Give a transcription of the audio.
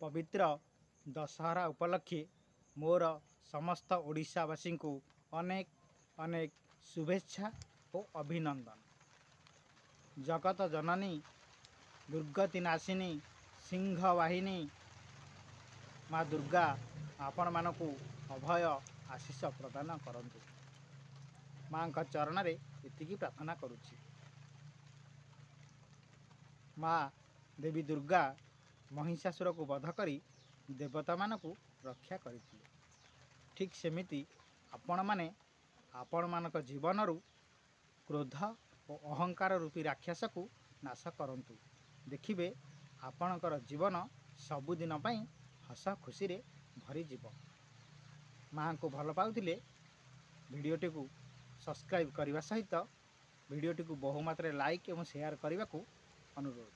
पवित्र दशहरा उपलक्षे मोर समस्त ओडिशावासी को अनेक अनेक शुभेच्छा और अभिनंदन। जगत जननी दुर्गति नाशिनी सिंह वाहिनी माँ दुर्गा आपण मानकु अभय आशीष प्रदान करंतु। माँ का चरण रे इतिकी प्रार्थना करुछि। माँ देवी दुर्गा महिषासुर को वध करी देवता मानकु रक्षा करथिले। ठीक सेमिति आपण माने आपण मानक जीवनरु क्रोध और अहंकार रूपी राक्षस को नाश करंतु। देखिबे आपणकर जीवन सबुदिन पई हस खुशी रे भरी जीव। माँ को भल पाउथिले वीडियोटी को सब्सक्राइब करने सहित वीडियोटी को बहुमात्रा लाइक और शेयर करने को अनुरोध।